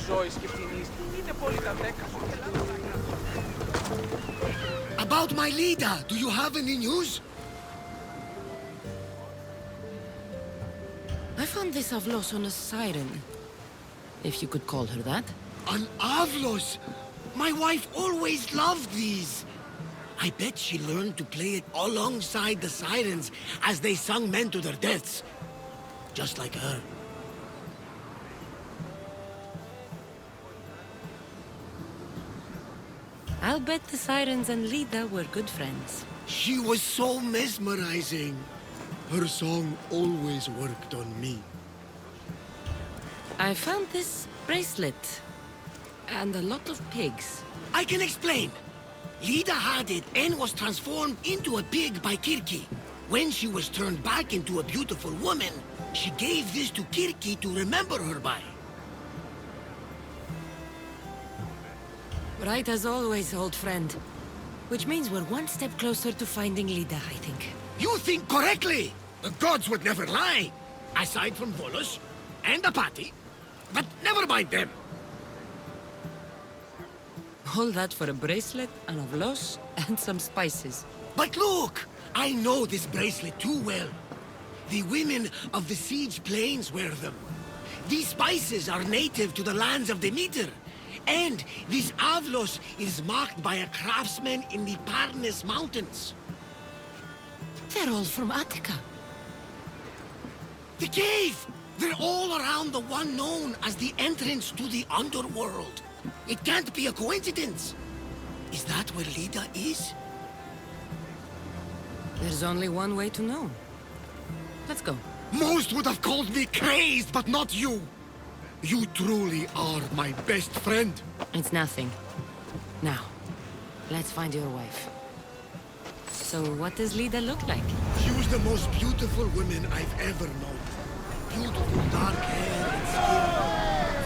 ζώης και φτηνής, είναι πολύ τα 10 σου. About my leader, do you have any news? I found this Avlos on a siren, if you could call her that. An Avlos! My wife always loved these. I bet she learned to play it alongside the sirens as they sung men to their deaths. Just like her. I'll bet the sirens and Lida were good friends. She was so mesmerizing. Her song always worked on me. I found this bracelet. And a lot of pigs. I can explain. Lida had it and was transformed into a pig by Kirki. When she was turned back into a beautiful woman, she gave this to Kirki to remember her by. Right as always, old friend. Which means we're one step closer to finding Lida, I think. You think correctly! The gods would never lie! Aside from Volos and Apati. But never mind them. All that for a bracelet, an avlos, and some spices. But look! I know this bracelet too well. The women of the Siege Plains wear them. These spices are native to the lands of Demeter. And this avlos is marked by a craftsman in the Parnes Mountains. They're all from Attica. The cave! They're all around the one known as the entrance to the underworld. It can't be a coincidence. Is that where Lida is? There's only one way to know. Let's go. Most would have called me crazed, but not you. You truly are my best friend. It's nothing. Now, let's find your wife. So what does Lida look like? She was the most beautiful woman I've ever known. Beautiful dark hair and skin.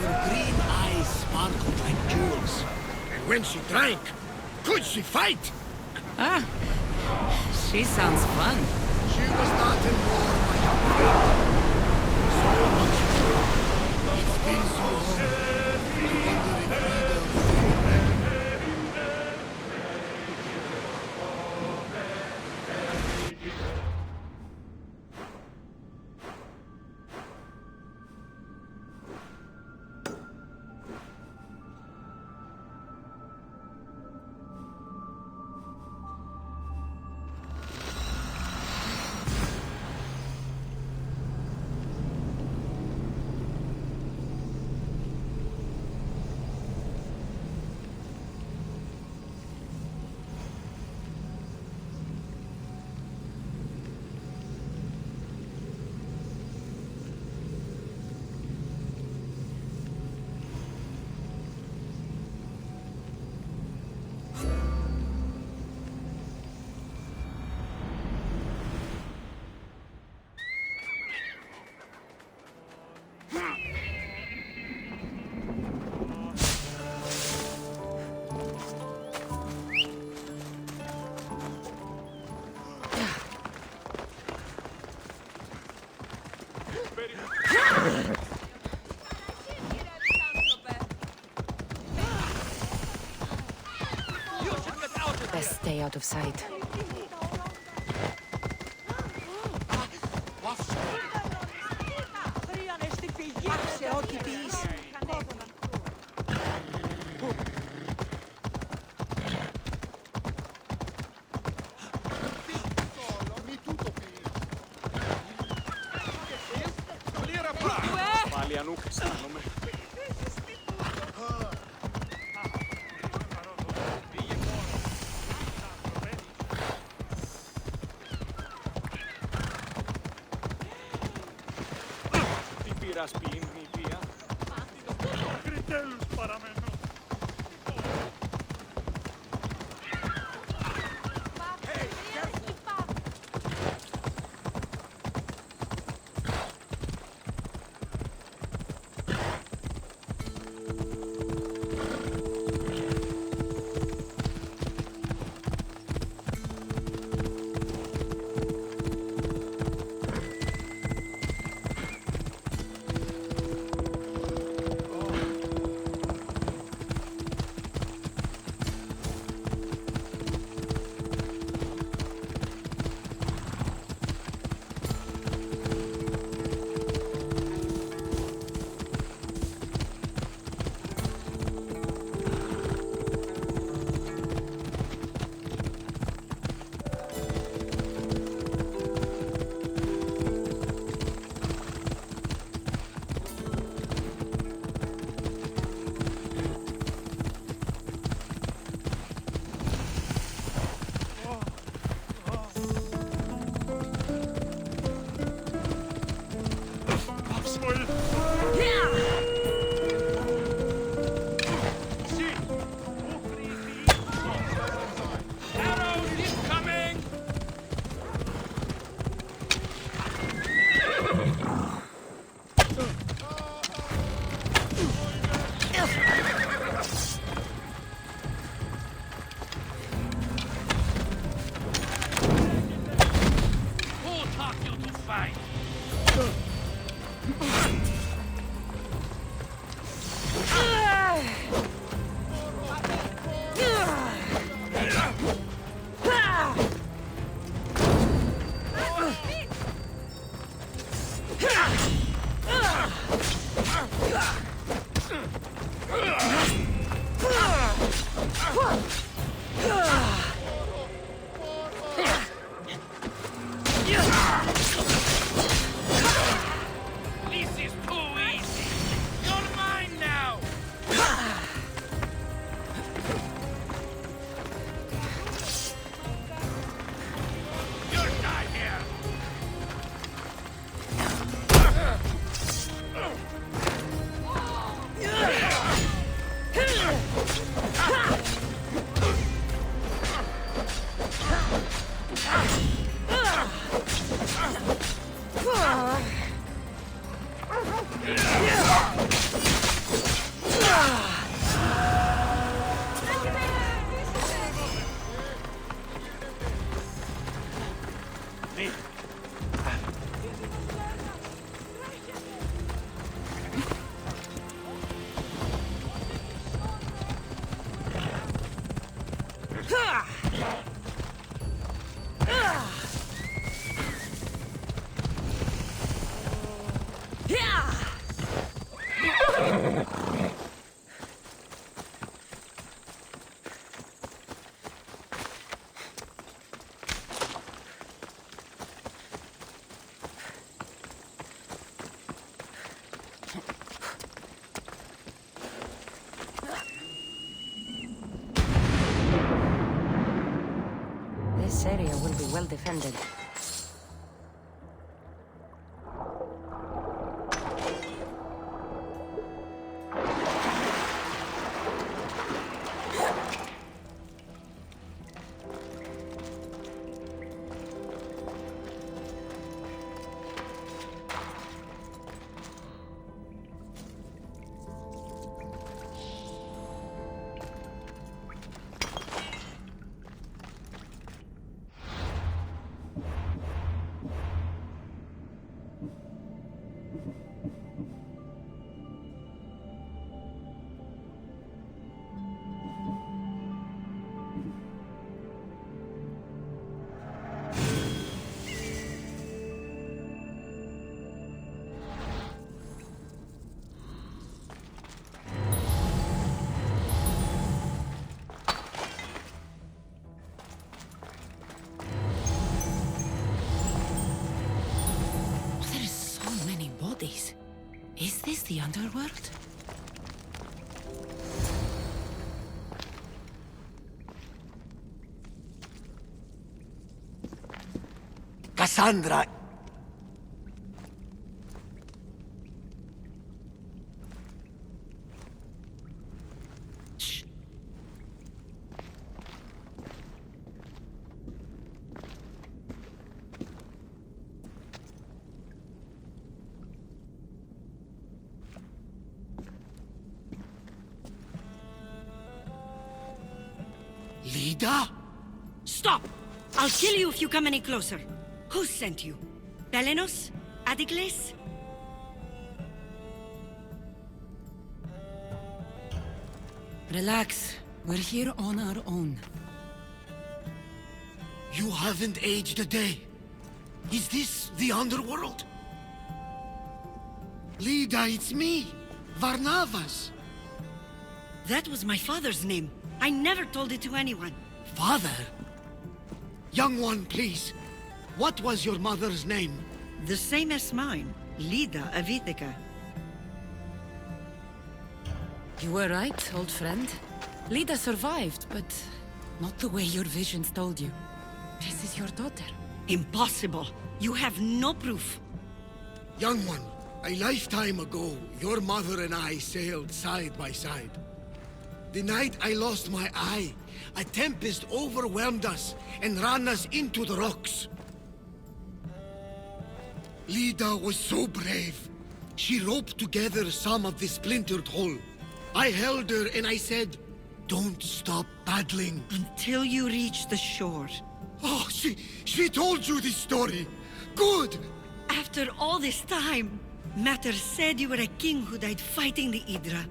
Her green eyes sparkled like jewels. And when she drank, could she fight? Ah, she sounds fun. She was not in war, my young friend. So much war. It's been so long. I wonder if Lida will be back. Best stay out of sight. Πάλι ανούκ, αισθάνομαι. Τι πειράς πλήν, μη βία. Κριτέλους παραμένω. Arrows incoming! Who taught you to fight? This is too easy. You're mine now. You'll die here. This area will be well defended. Is this the underworld? Cassandra! Shh. Lida? Stop! I'll kill you if you come any closer. Who sent you? Belenos? Adigles? Relax. We're here on our own. You haven't aged a day. Is this the underworld? Lida, it's me, Varnavas. That was my father's name. I never told it to anyone. Father? Young one, please. What was your mother's name? The same as mine. Lida Avitica. You were right, old friend. Lida survived, but not the way your visions told you. This is your daughter. Impossible. You have no proof. Young one, A lifetime ago, your mother and I sailed side by side. The night I lost my eye, a tempest overwhelmed us and ran us into the rocks. Lida was so brave. She roped together some of the splintered hull. I held her and I said, "Don't stop paddling." Until you reach the shore. Oh, she told you this story. Good! After all this time, Matter said you were a king who died fighting the Hydra.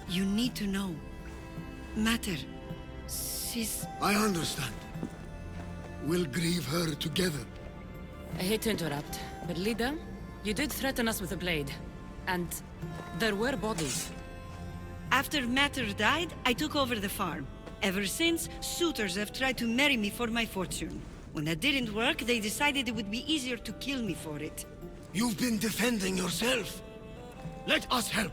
You need to know. Matter, she's... I understand. We'll grieve her together. I hate to interrupt, but Lida, you did threaten us with a blade. And there were bodies. After Matter died, I took over the farm. Ever since, suitors have tried to marry me for my fortune. When that didn't work, they decided it would be easier to kill me for it. You've been defending yourself. Let us help.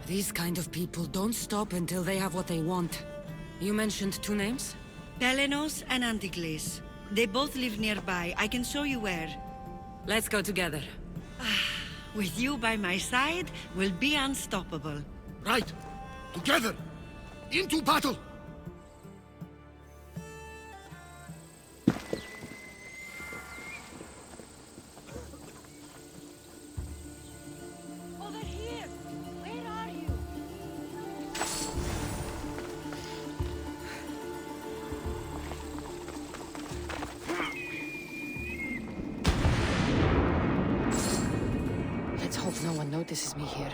These kind of people don't stop until they have what they want. You mentioned two names? Pelenos and Antigles. They both live nearby. I can show you where. Let's go together. With you by my side, we'll be unstoppable. Right. Together. Into battle. Over here! Where are you? Let's hope no one notices me here.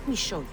Let me show you.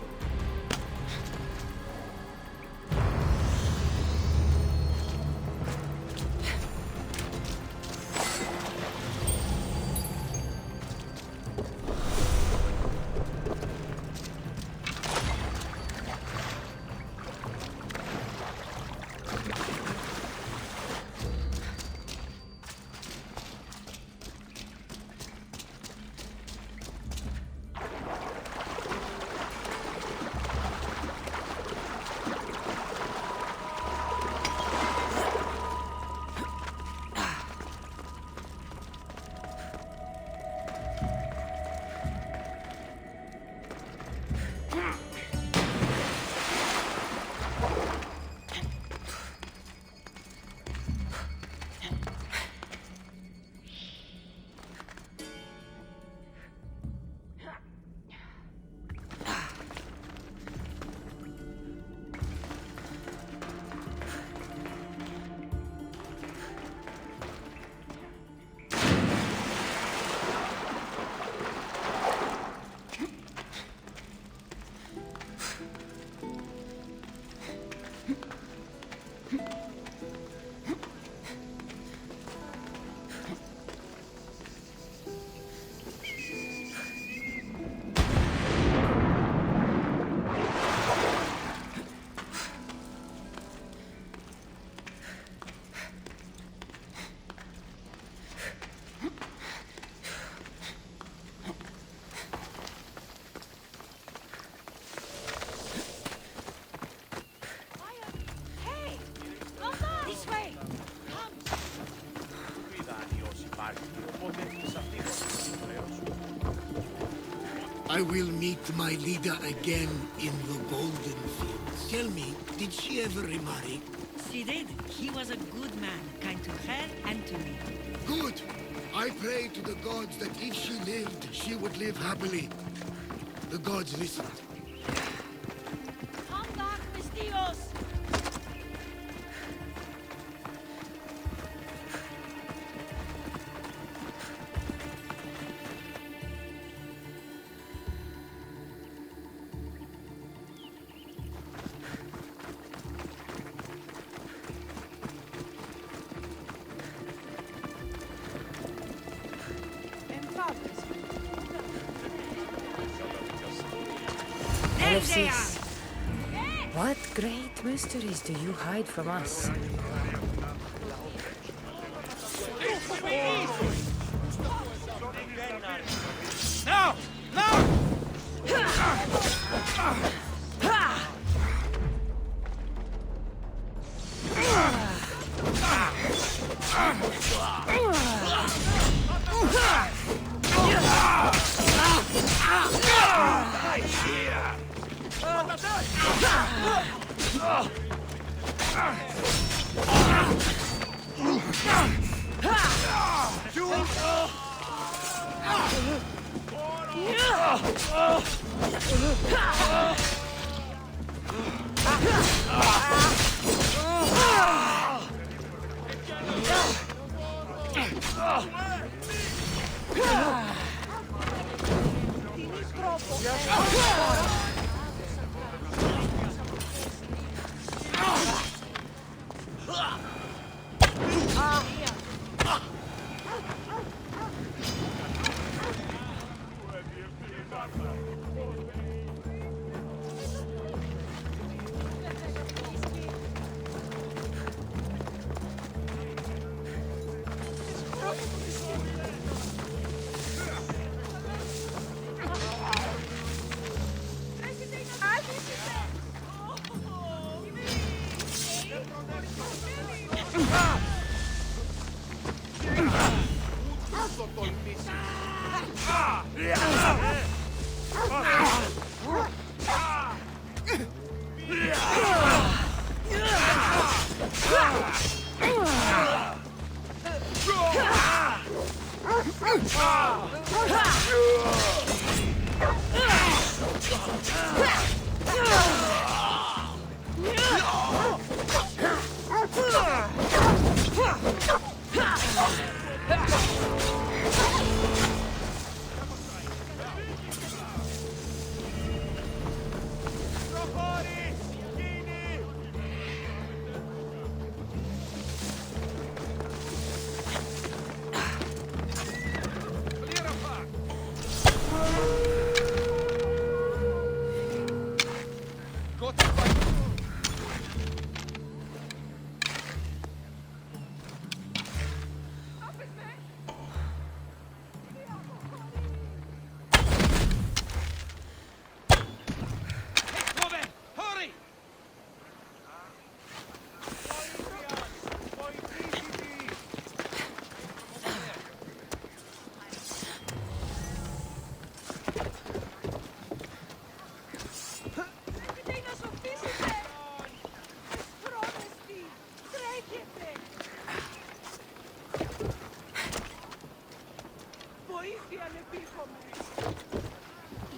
I will meet my leader again in the Golden Fields. Tell me, did she ever remarry? She did. He was a good man, kind to her and to me. Good! I pray to the gods that if she lived, she would live happily. The gods listened. Come back, mis tíos! There they are! What great mysteries do you hide from us? No! No!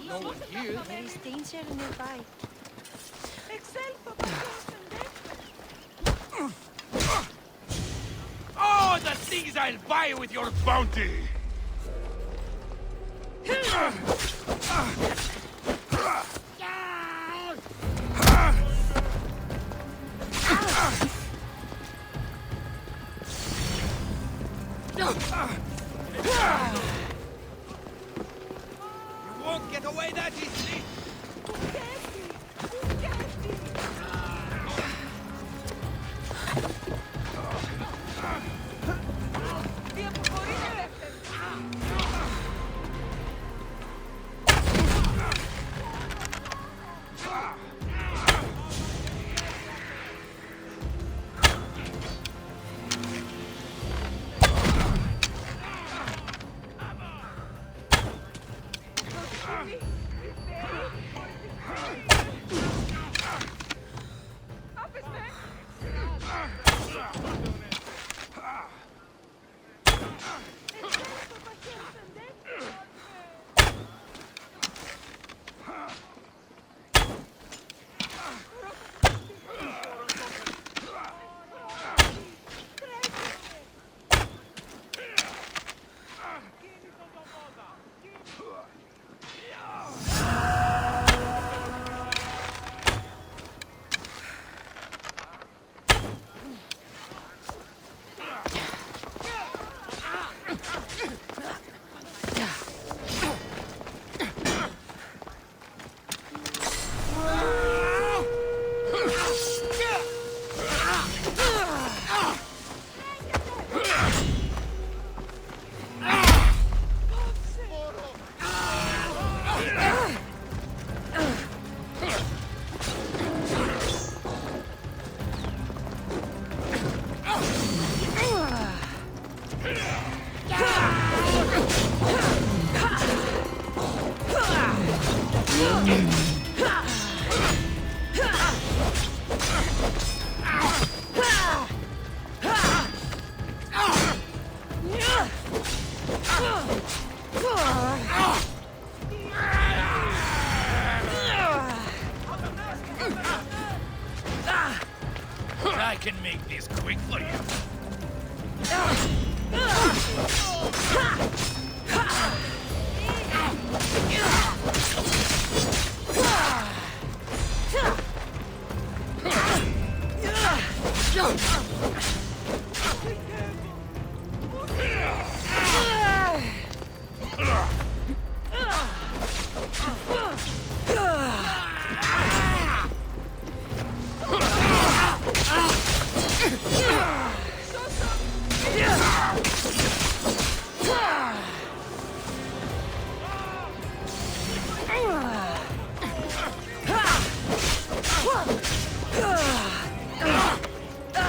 No one here. There is danger nearby. Oh, the things I'll buy with your bounty! You won't get away that easily! I can make this quick for you.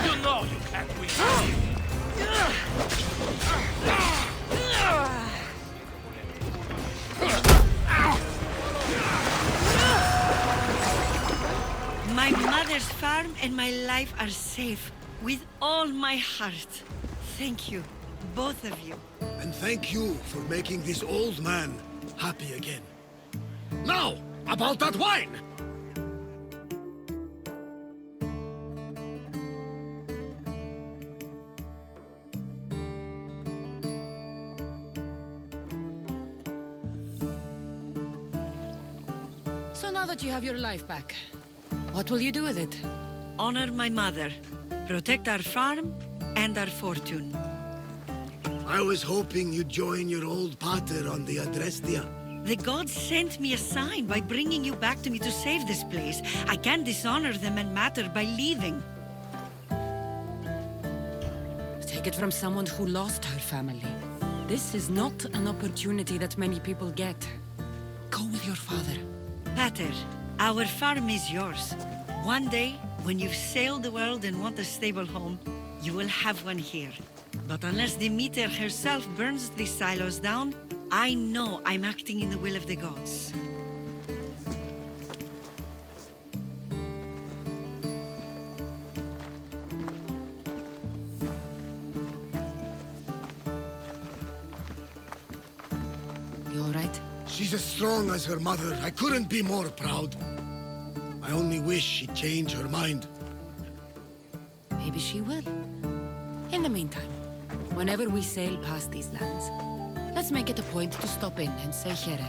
You know you can't win. My mother's farm and my life are safe. With all my heart. Thank you, both of you. And thank you for making this old man happy again. Now, about that wine! So now that you have your life back, what will you do with it? Honor my mother. Protect our farm and our fortune. I was hoping you'd join your old pater on the Adrestia. The gods sent me a sign by bringing you back to me to save this place. I can't dishonor them and matter by leaving. Take it from someone who lost her family. This is not an opportunity that many people get. Go with your father. Pater, our farm is yours. One day, when you've sailed the world and want a stable home, you will have one here. But unless Demeter herself burns these silos down, I know I'm acting in the will of the gods. She's as strong as her mother. I couldn't be more proud. I only wish she'd change her mind. Maybe she will. In the meantime, whenever we sail past these lands, let's make it a point to stop in and say here.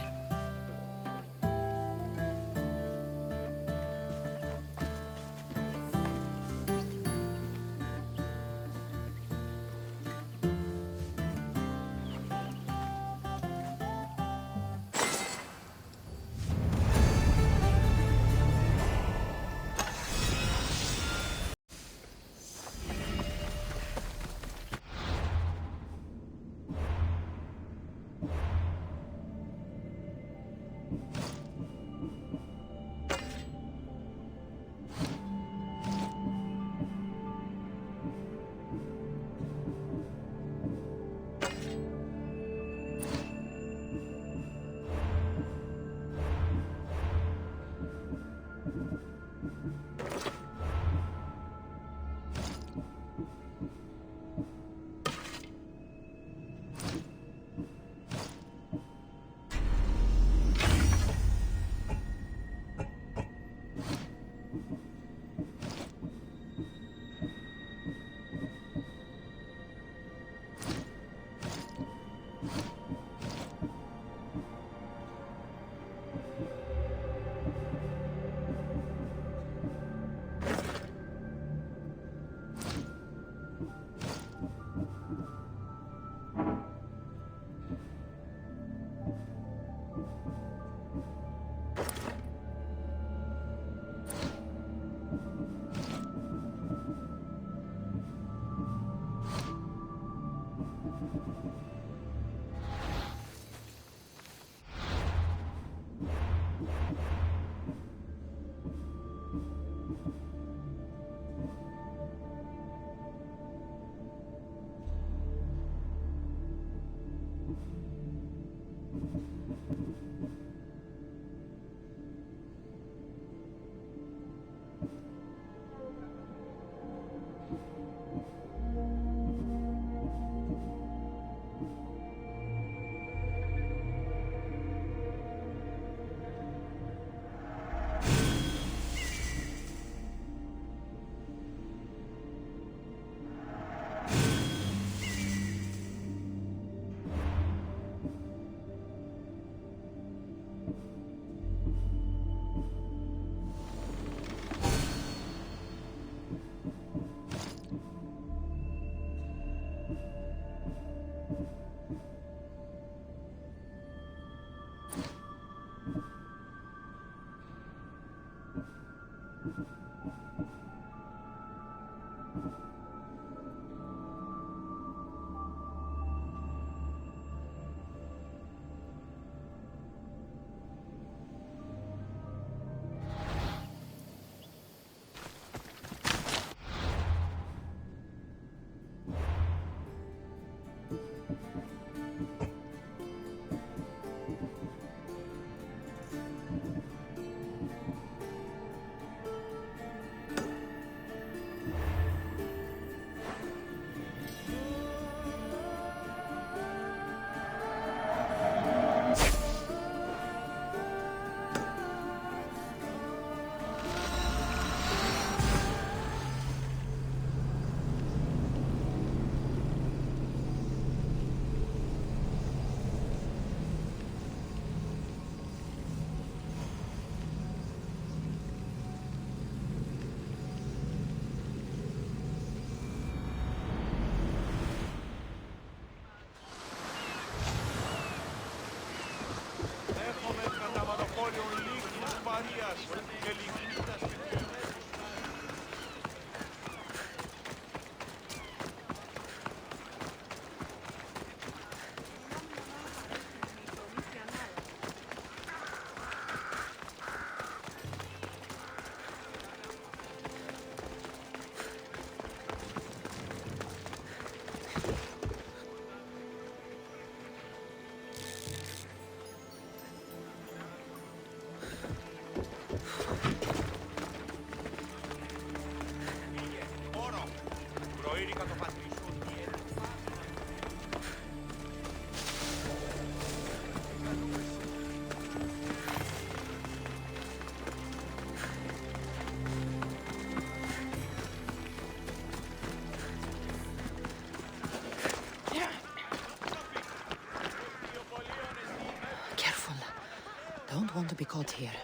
want to be caught here.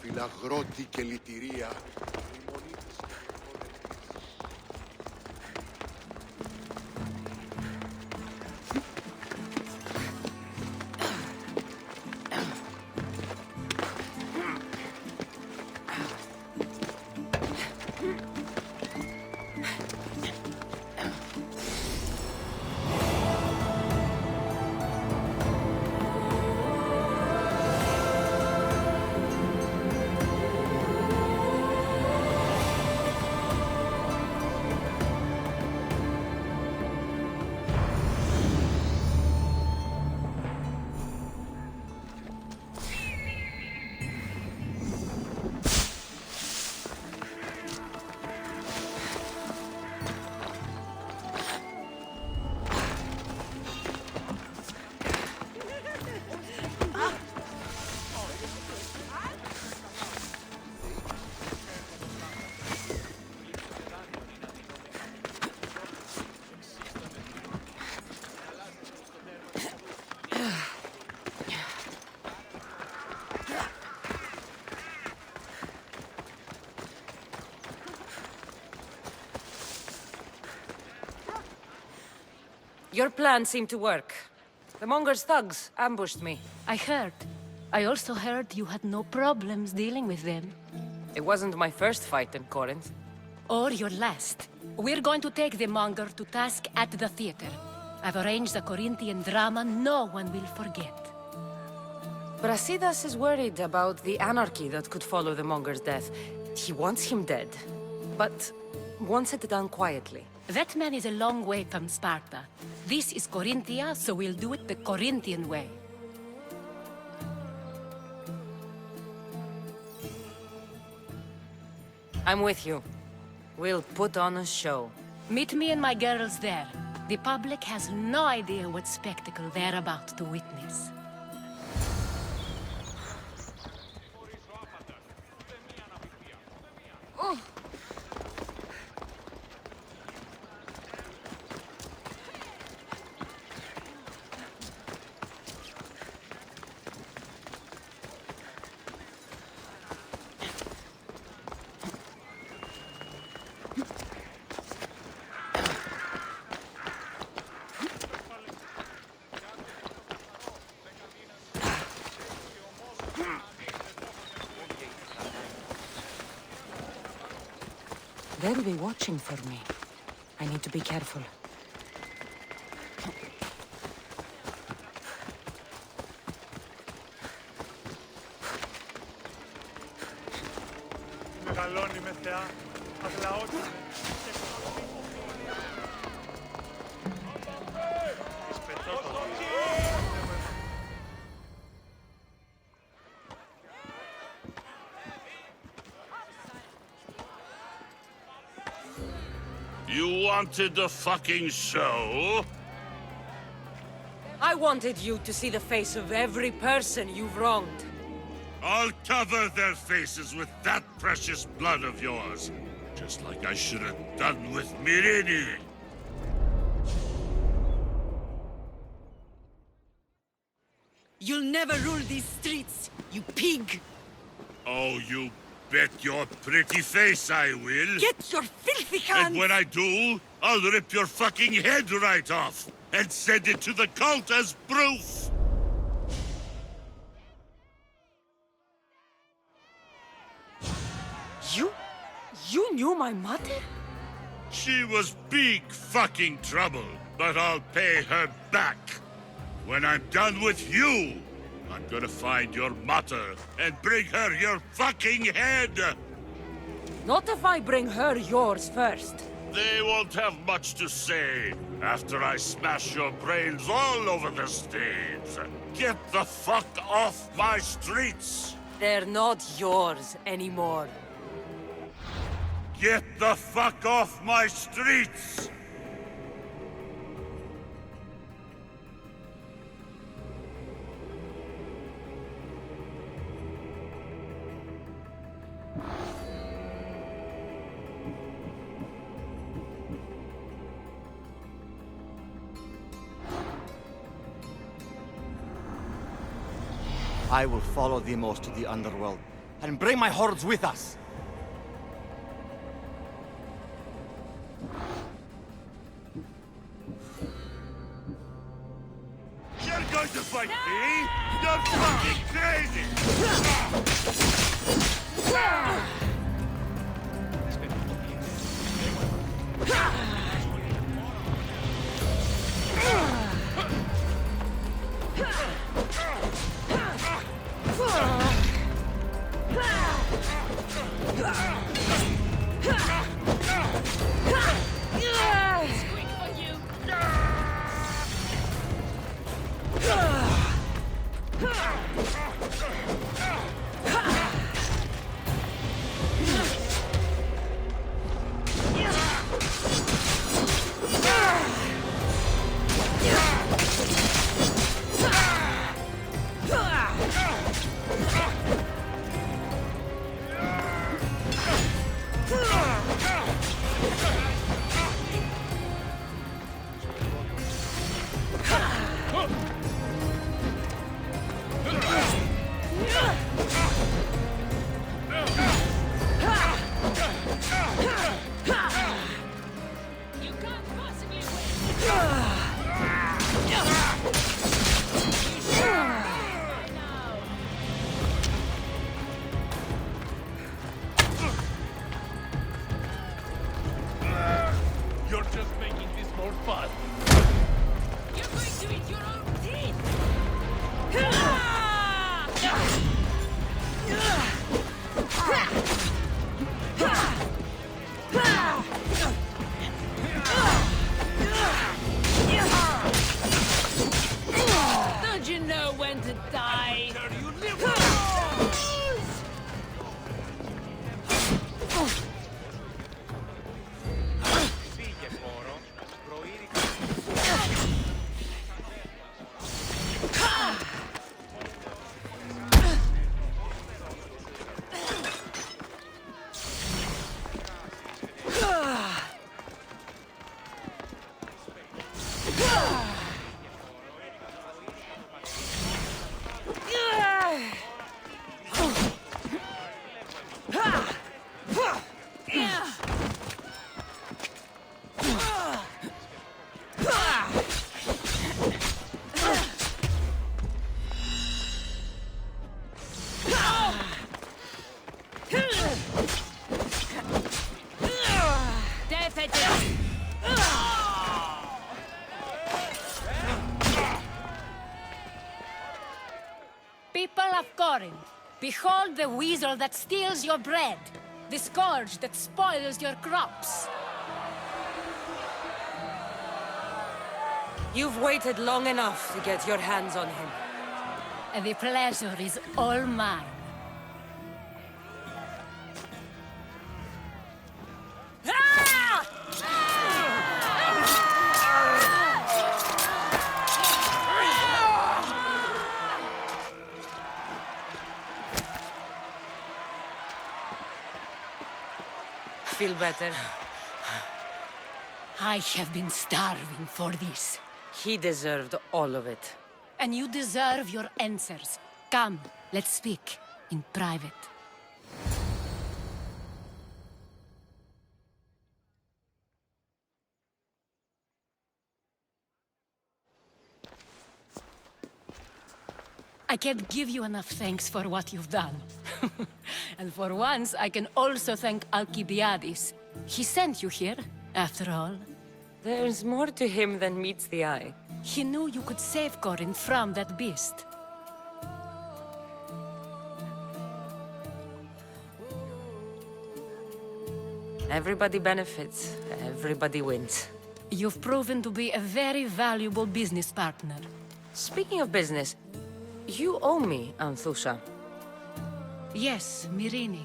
Φυλαγρότη και λυτηρία. Your plan seemed to work. The Monger's thugs ambushed me. I heard. I also heard you had no problems dealing with them. It wasn't my first fight in Corinth. Or your last. We're going to take the Monger to task at the theater. I've arranged a Corinthian drama no one will forget. Brasidas is worried about the anarchy that could follow the Monger's death. He wants him dead, but wants it done quietly. That man is a long way from Sparta. This is Corinthia, so we'll do it the Corinthian way. I'm with you. We'll put on a show. Meet me and my girls there. The public has no idea what spectacle they're about to witness. They'll be watching for me. I need to be careful. Μεγαλώνει με θεά, αγλαώτη. You wanted the fucking show? I wanted you to see the face of every person you've wronged. I'll cover their faces with that precious blood of yours. Just like I should have done with Mirini. You'll never rule these streets, you pig! Oh, you bet your pretty face I will. Get your filthy hands! And when I do, I'll rip your fucking head right off and send it to the cult as proof. You knew my mother? She was big fucking trouble, but I'll pay her back. When I'm done with you, I'm gonna find your mother and bring her your fucking head. Not if I bring her yours first. They won't have much to say after I smash your brains all over the stage. Get the fuck off my streets! They're not yours anymore. Get the fuck off my streets! I will follow Demos to the underworld, and bring my hordes with us! You're going to fight me? You're fucking crazy! You're just making this more fun. You're going to eat your own teeth! Don't you know when to die? People of Corinth, behold the weasel that steals your bread, the scourge that spoils your crops. You've waited long enough to get your hands on him. And the pleasure is all mine. Feel better? I have been starving for this. He deserved all of it. And you deserve your answers. Come, let's speak in private. I can't give you enough thanks for what you've done. And for once, I can also thank Alcibiades. He sent you here, after all. There's more to him than meets the eye. He knew you could save Corinth from that beast. Everybody benefits, everybody wins. You've proven to be a very valuable business partner. Speaking of business, you owe me, Anthusha. Yes, Myrine.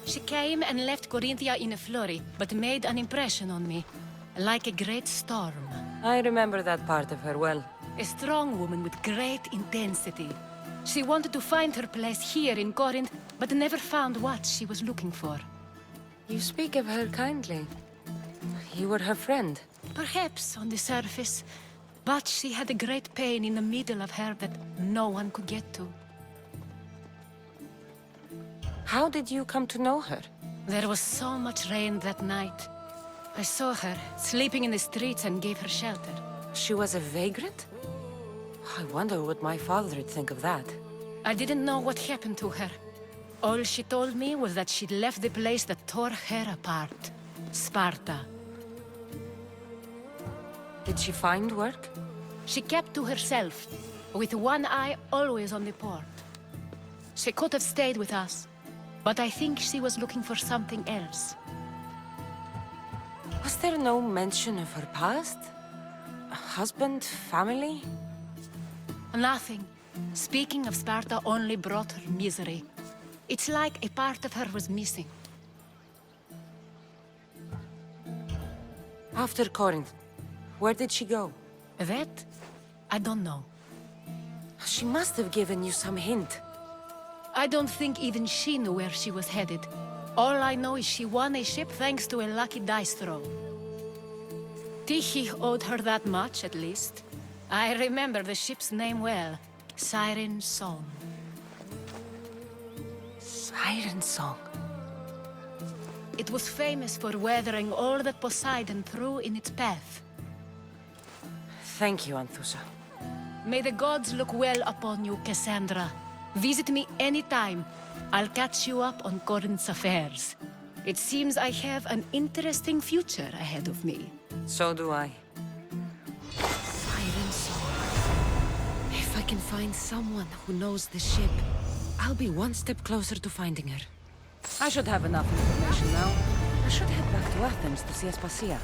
She came and left Corinthia in a flurry, but made an impression on me, like a great storm. I remember that part of her well. A strong woman with great intensity. She wanted to find her place here in Corinth, but never found what she was looking for. You speak of her kindly. You were her friend. Perhaps on the surface, but she had a great pain in the middle of her that no one could get to. How did you come to know her? There was so much rain that night. I saw her, sleeping in the streets, and gave her shelter. She was a vagrant? I wonder what my father'd think of that. I didn't know what happened to her. All she told me was that she'd left the place that tore her apart. Sparta. Did she find work? She kept to herself, with one eye always on the port. She could have stayed with us, but I think she was looking for something else. Was there no mention of her past? A husband, family? Nothing. Speaking of Sparta only brought her misery. It's like a part of her was missing. After Corinth, where did she go? That? I don't know. She must have given you some hint. I don't think even she knew where she was headed. All I know is she won a ship thanks to a lucky dice throw. Tyche owed her that much, at least. I remember the ship's name well. Siren Song. Siren Song. It was famous for weathering all that Poseidon threw in its path. Thank you, Anthusa. May the gods look well upon you, Cassandra. Visit me anytime. I'll catch you up on Corinth's affairs. It seems I have an interesting future ahead of me. So do I. Siren Song. If I can find someone who knows the ship, I'll be one step closer to finding her. I should have enough information now. I should head back to Athens to see Aspasia.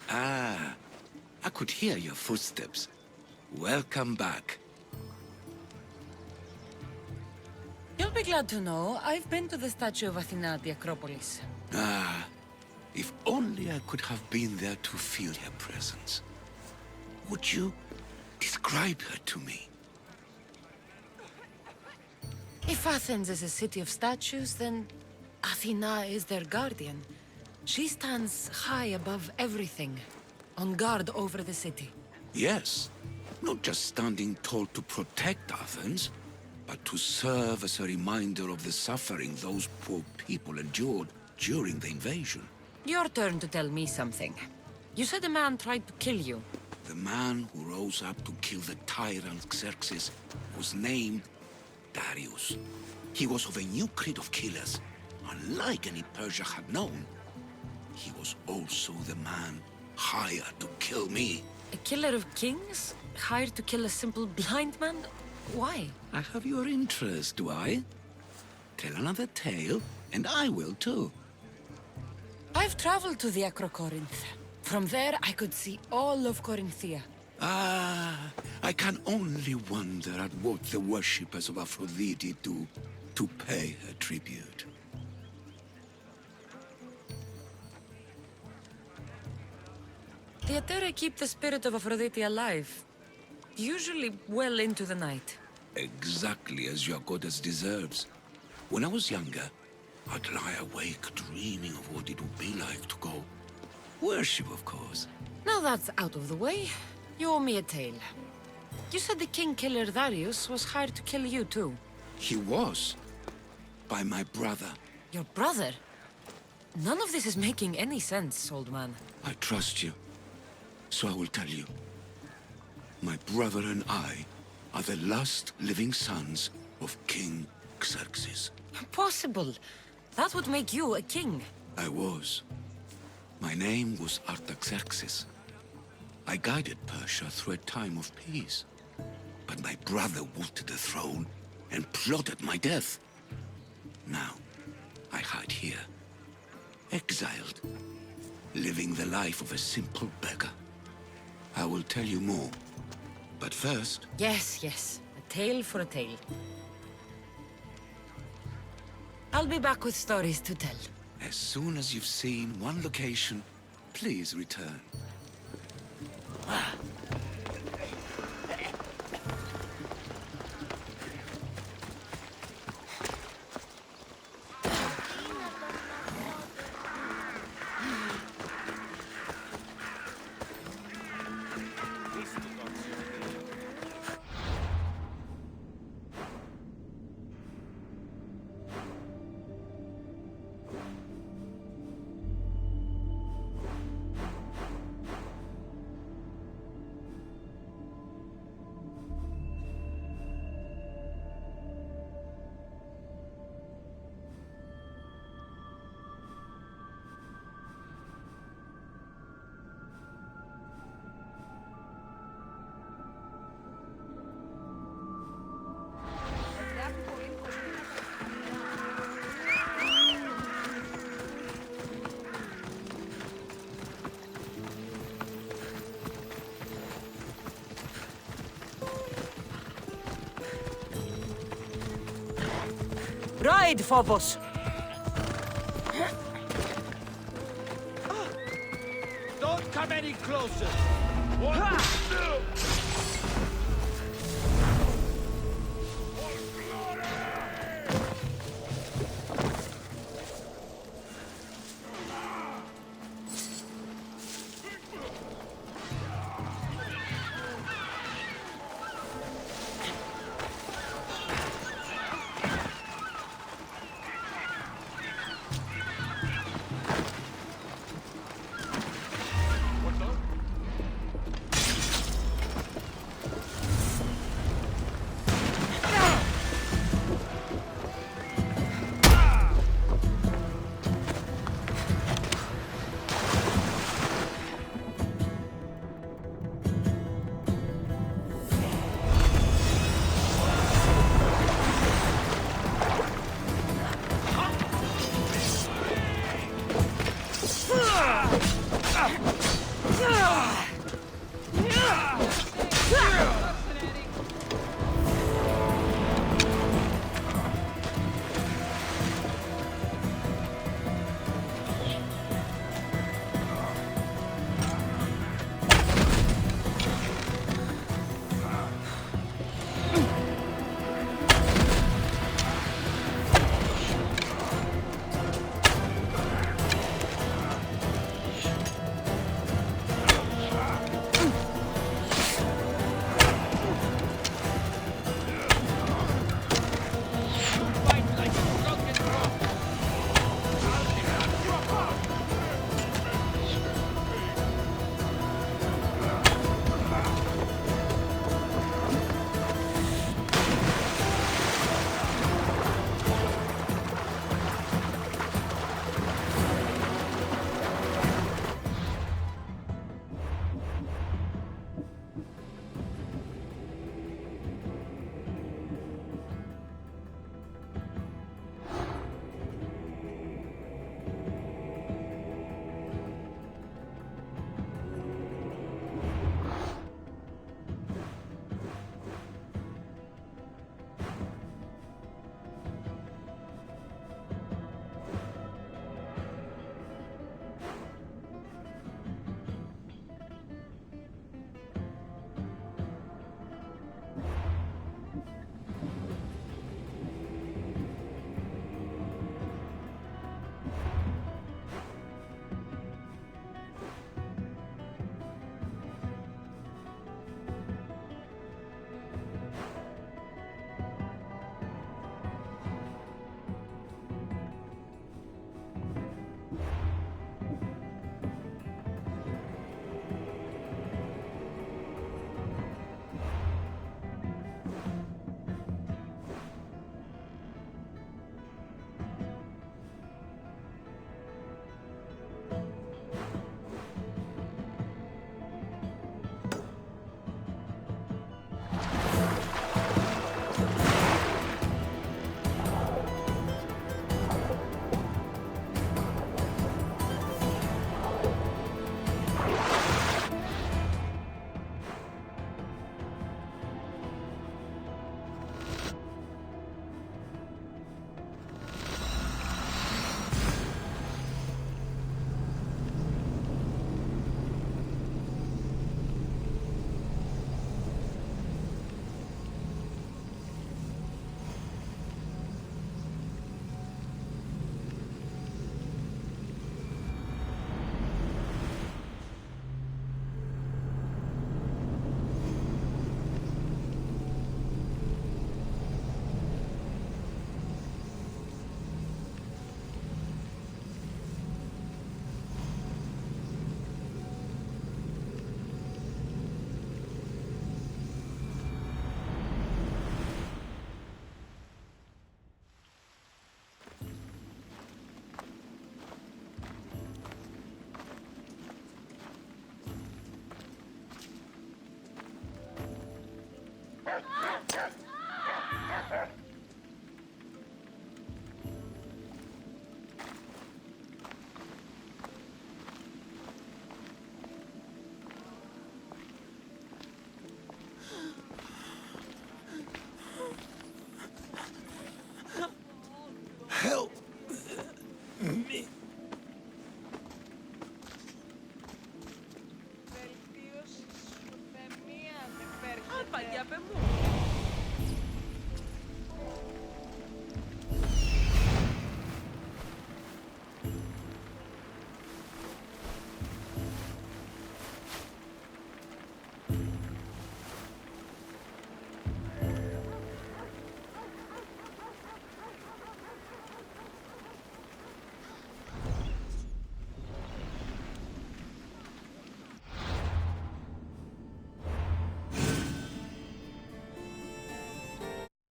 Ah, I could hear your footsteps. Welcome back. You'll be glad to know I've been to the statue of Athena at the Acropolis. Ah, if only I could have been there to feel her presence. Would you describe her to me? If Athens is a city of statues, then Athena is their guardian. She stands high above everything, on guard over the city. Yes, not just standing tall to protect Athens, but to serve as a reminder of the suffering those poor people endured during the invasion. Your turn to tell me something. You said a man tried to kill you. The man who rose up to kill the tyrant Xerxes was named Darius. He was of a new creed of killers, unlike any Persia had known. He was also the man hired to kill me. A killer of kings? Hired to kill a simple blind man? Why? I have your interest, do I? Tell another tale, and I will too. I've traveled to the Acrocorinth. From there, I could see all of Corinthia. Ah, I can only wonder at what the worshippers of Aphrodite do to pay her tribute. The Atera keep the spirit of Aphrodite alive. Usually well into the night. Exactly as your goddess deserves. When I was younger, I'd lie awake dreaming of what it would be like to go. Worship, of course. Now that's out of the way, you owe me a tale. You said the king killer Darius was hired to kill you too. He was. By my brother. Your brother? None of this is making any sense, old man. I trust you. So I will tell you. My brother and I are the last living sons of King Xerxes. Impossible. That would make you a king. I was. My name was Artaxerxes. I guided Persia through a time of peace. But my brother wanted the throne and plotted my death. Now, I hide here, exiled, living the life of a simple beggar. I will tell you more, but first... Yes, yes. A tale for a tale. I'll be back with stories to tell. As soon as you've seen one location, please return. Ride, Phobos! Don't come any closer!